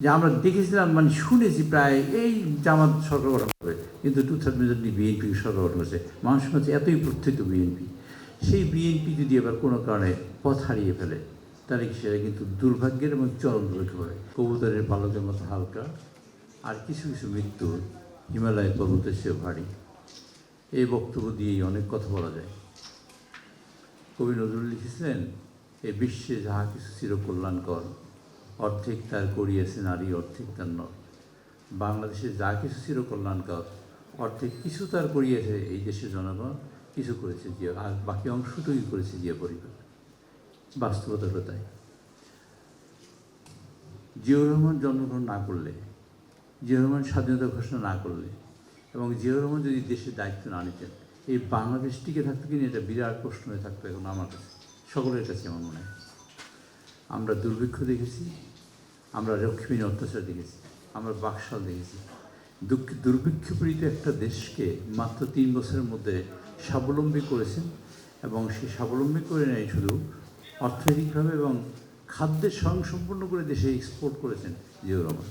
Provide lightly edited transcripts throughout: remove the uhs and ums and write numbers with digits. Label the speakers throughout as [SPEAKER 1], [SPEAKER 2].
[SPEAKER 1] যে আমরা দেখেছিলাম, মানে শুনেছি প্রায় এই জামাত সরকার গঠন করে, কিন্তু 2000 বিএনপি সরকার গঠন করেছে। মানুষের কাছে এতই প্রত্যেক বিএনপি, সেই বিএনপি যদি এবার কোনো কারণে পথ হারিয়ে ফেলে, তাহলে সেটা কিন্তু দুর্ভাগ্যের এবং চরম দুর্ভাগ্য হয়। কবুতরের পালকের মতো হালকা, আর কিছু কিছু মৃত্যু হিমালয় পর্বতের চেয়েও ভারী। এই বক্তব্য দিয়েই অনেক কথা বলা যায়। কবি নজরুল লিখেছিলেন, এ বিশ্বে যাহা কিছু চিরকল্যাণকর, অর্ধেক তার করিয়াছে নারী, অর্ধেক তার নর। বাংলাদেশে যা কিছু চিরকল্যাণকর, অর্ধেক কিছু তার করিয়েছে এই দেশের জনগণ, কিছু করেছে জিয়া, আর বাকি অংশটুকুই করেছে জিয়া পরিবার। বাস্তবতা হলো তাই। জিয়াউর রহমান জন্মগ্রহণ না করলে, জিয়াউর রহমান স্বাধীনতা ঘোষণা না করলে, এবং জিয়াউর রহমান যদি দেশের দায়িত্ব না নিতেন, এই বাংলাদেশ টিকে থাকতো কিনা এটা বিরাট প্রশ্ন হয়ে থাকতো এখন আমার কাছে, সকলের কাছে আমার মনে হয়। আমরা দুর্ভিক্ষ দেখেছি, আমরা লক্ষ্মীহীন অত্যাচার দেখেছি, আমরা বাকশাল দেখেছি। দুর্ভিক্ষপীড়িত একটা দেশকে মাত্র 3 বছরের মধ্যে স্বাবলম্বী করেছেন, এবং সেই স্বাবলম্বী করে নেয় শুধু অর্থনৈতিকভাবে এবং খাদ্যের স্বয়ংসম্পূর্ণ করে দেশে এক্সপোর্ট করেছেন জিয়াউর রহমান।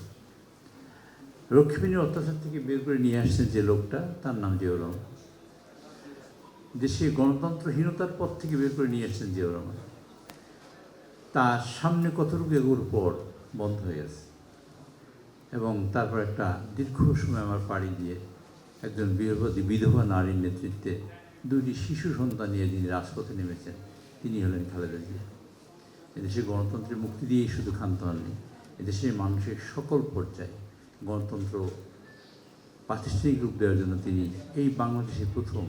[SPEAKER 1] লক্ষ্মীহীনের অত্যাচার থেকে বের করে নিয়ে আসছেন যে লোকটা, তার নাম জিয়াউর রহমান। দেশে গণতন্ত্রহীনতার পথ থেকে বের করে নিয়ে আসছেন জিয়াউর রহমান। তার সামনে কতটুকু এগোর পর বন্ধ হয়ে গেছে, এবং তারপর একটা দীর্ঘ সময় আমার পাড়ি দিয়ে একজন বিধবা নারীর নেতৃত্বে 2টি শিশু সন্তান নিয়ে যিনি রাজপথে নেমেছেন, তিনি হলেন খালেদা জিয়া। এদেশে গণতন্ত্রের মুক্তি দিয়েই শুধু ক্ষান্ত হননি, এদেশের মানুষের সকল পর্যায়ে গণতন্ত্র প্রাতিষ্ঠানিক রূপ দেওয়ার জন্য তিনি এই বাংলাদেশে প্রথম,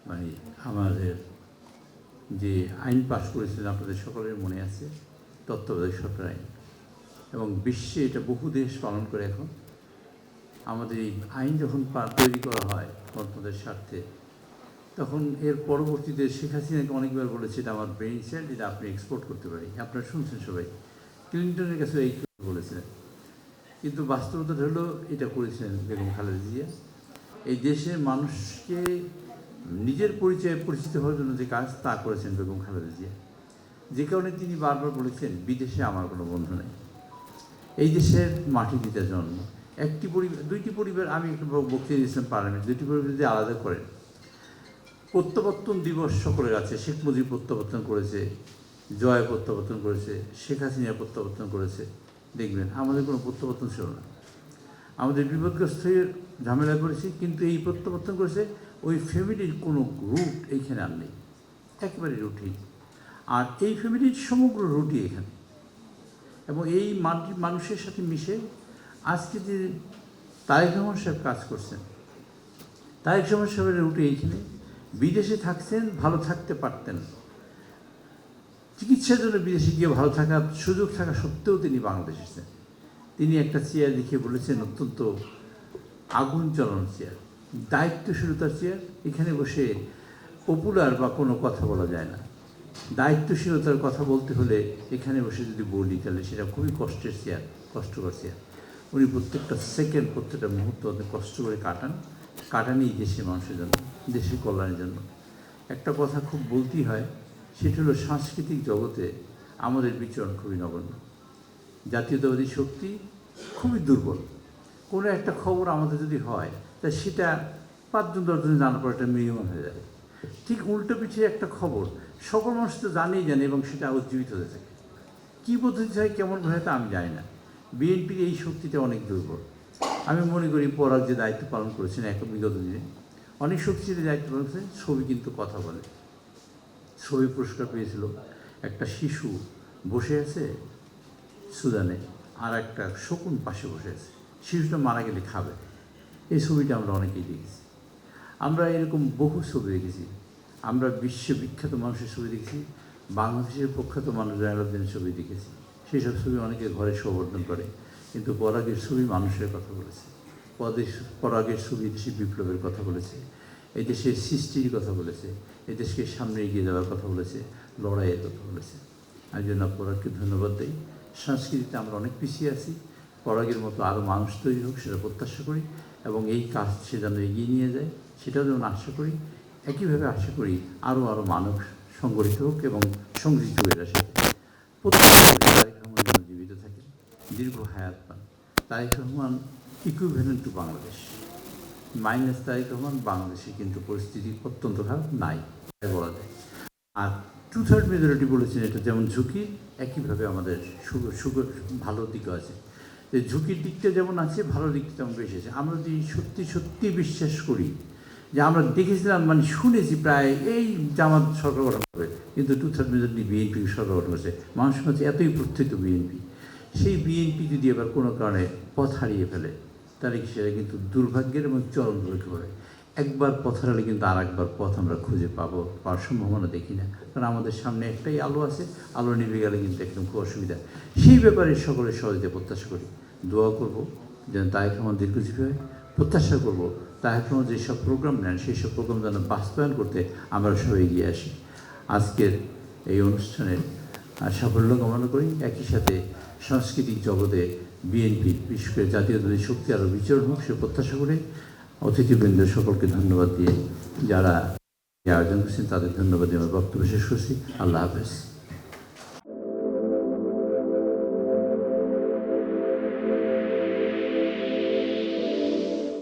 [SPEAKER 1] মানে আমাদের যে আইন পাশ করেছিলেন, আপনাদের সকলের মনে আছে, তত্ত্বাবধায়ক সরকার আইন, এবং বিশ্বে এটা বহু দেশ পালন করে এখন। আমাদের এই আইন যখন তৈরি করা হয় গণতন্ত্রের স্বার্থে, তখন এর পরবর্তীতে শেখ হাসিনাকে অনেকবার বলেছে এটা আমার ব্রেইন সেল, এটা আপনি এক্সপোর্ট করতে পারি। আপনারা শুনছেন সবাই, ক্লিন্টনের কাছে এই বলেছিলেন, কিন্তু বাস্তবতা হলো এটা করেছেন বেগম খালেদা জিয়া। এই দেশের মানুষকে নিজের পরিচয়ে পরিচিত হওয়ার জন্য যে কাজ, তা করেছেন বেগম খালেদা জিয়া। যে কারণে তিনি বারবার বলেছেন, বিদেশে আমার কোনো বন্ধু নেই, এই দেশের মাটি দিতে জন্ম। একটি পরিবার, 2টি পরিবার, আমি একটু বক্তৃতা দিয়েছিলাম পার্লামেন্ট, 2টি পরিবার যদি আলাদা করেন, প্রত্যাবর্তন দিবস সকলের আছে। শেখ মুজিব প্রত্যাবর্তন করেছে, জয় প্রত্যাবর্তন করেছে, শেখ হাসিনা প্রত্যাবর্তন করেছে। দেখবেন আমাদের কোনো প্রত্যাবর্তন ছিল না, আমাদের বিপদগ্রস্ত হয়ে ঝামেলা করেছি, কিন্তু এই প্রত্যাবর্তন করেছে ওই ফ্যামিলির কোনো রুট এইখানে আর নেই, একেবারে রুটই। আর এই ফ্যামিলির সমগ্র রুটই এখানে, এবং এই মানুষের সাথে মিশে আজকে যে তারেক রহমান সাহেব কাজ করছেন, তারেক রহমান সাহেবের রুটে এইখানে। বিদেশে থাকছেন, ভালো থাকতে পারতেন, চিকিৎসার জন্য বিদেশে গিয়ে ভালো থাকার সুযোগ থাকা সত্ত্বেও তিনি বাংলাদেশে এসেছেন। তিনি একটা চেয়ার দেখিয়ে বলেছেন, অত্যন্ত আগুন চালানোর চেয়ার, দায়িত্বশীলতার চেয়ার। এখানে বসে পপুলার বা কোনো কথা বলা যায় না, দায়িত্বশীলতার কথা বলতে হলে এখানে বসে যদি বলি, তাহলে সেটা খুবই কষ্টের চেয়ার, কষ্টকর চেয়ার। উনি প্রত্যেকটা সেকেন্ড, প্রত্যেকটা মুহূর্ত অনেক কষ্ট করে কাটানি দেশের মানুষের জন্য, দেশের কল্যাণের জন্য। একটা কথা খুব বলতেই হয়, সেটা হলো সাংস্কৃতিক জগতে আমাদের বিচরণ খুবই নগণ্য, জাতীয়তাবাদী শক্তি খুবই দুর্বল। কোনো একটা খবর আমাদের যদি হয়, তা সেটা 5 জন 10 জন জানার পর একটা মিনিমাম হয়ে যায়। ঠিক উল্টো পিছিয়ে একটা খবর সকল মানুষ তো জানেই জানে, এবং সেটা উজ্জীবিত হয়ে থাকে। কী পদ্ধতি হয়, কেমন হয়, তা আমি জানি না। বিএনপির এই শক্তিটা অনেক দুর্বল। আমি মনে করি পরাগ যে দায়িত্ব পালন করেছেন বিগত দিনে, অনেক শক্তিশালী দায়িত্ব পালন করেছেন। ছবি কিন্তু কথা বলে, ছবি পুরস্কার পেয়েছিল। একটা শিশু বসে আছে সুদানে, আর একটা শকুন পাশে বসে আছে, শিশুটা মারা গেলে খাবে। এই ছবিটা আমরা অনেকেই দেখেছি। আমরা এরকম বহু ছবি দেখেছি। আমরা বিশ্ববিখ্যাত মানুষের ছবি দেখেছি, বাংলাদেশের প্রখ্যাত মানুষ জয়নুদ্দিনের ছবি দেখেছি। সেই সব ছবি অনেকে ঘরে সংবর্ধন করে, কিন্তু পরাগের ছবি মানুষের কথা বলেছে, পরাগের ছবি দেশে বিপ্লবের কথা বলেছে, এই দেশের সৃষ্টির কথা বলেছে, এই দেশকে সামনে এগিয়ে যাওয়ার কথা বলেছে, লড়াইয়ের কথা বলেছে। আমি জন্য পরাগকে ধন্যবাদ দিই। সংস্কৃতিতে আমরা অনেক পিছিয়ে আছি, পরাগের মতো আরও মানুষ তৈরি হোক সেটা প্রত্যাশা করি, এবং এই কাজ সে যেন এগিয়ে নিয়ে যায় সেটাও যেমন আশা করি। একইভাবে আশা করি আরও মানুষ সংগঠিত হোক এবং সংগঠিত হয়ে আসে। প্রত্যেকটা জীবিত থাকে। দীর্ঘ হায়াত পান। Tarek Rahman equivalent to Bangladesh, minus Tarek Rahman বাংলাদেশে কিন্তু পরিস্থিতি অত্যন্ত খারাপ নাই বলা যায়। আর 2/3 মেজরিটি বলেছেন, এটা যেমন ঝুঁকি, একইভাবে আমাদের সুযোগ ভালো দিকও আছে। যে ঝুঁকির দিকটা যেমন আছে, ভালো দিকটা তেমন বেশি আছে। আমরা যদি সত্যি সত্যি বিশ্বাস করি, যে আমরা দেখেছিলাম, মানে শুনেছি প্রায় এই জামাত সরকার গঠন করবে, কিন্তু 2/3 মেজরিটি বিএনপি সরকার গঠন করেছে। মানুষের কাছে এতই প্রত্যেক বিএনপি, সেই বিএনপি যদি এবার কোনো কারণে পথ হারিয়ে ফেলে, তাহলে সেটা কিন্তু দুর্ভাগ্যের এবং চরম দুর্ভাগ্য হবে। একবার পথ হারালে কিন্তু আর একবার পথ আমরা খুঁজে পাওয়ার সম্ভাবনা দেখি না। কারণ আমাদের সামনে একটাই আলো আছে, আলো নিভে গেলে কিন্তু একদম খুব অসুবিধা। সেই ব্যাপারে সকলের সহযোগিতা প্রত্যাশা করি, দোয়া করব যেন তারেক রহমান দীর্ঘজীবী হয়। প্রত্যাশা করব তারেক রহমান যেসব প্রোগ্রাম নেন, সেই সব প্রোগ্রাম যেন বাস্তবায়ন করতে আমরা সবাই এগিয়ে আসি। আজকের এই অনুষ্ঠানের সাফল্য কামনা করি। একই সাথে সাংস্কৃতিক জগতে বিএনপি, বিশেষ করে জাতীয়তাবাদী শক্তি আরও বিচরণ হোক, সে প্রত্যাশা করে অতিথিবৃন্দ সকলকে ধন্যবাদ দিয়ে, যারা আয়োজন করছেন তাদের ধন্যবাদ দিয়ে আমার বক্তব্য শেষ করছি। আল্লাহ হাফেজ।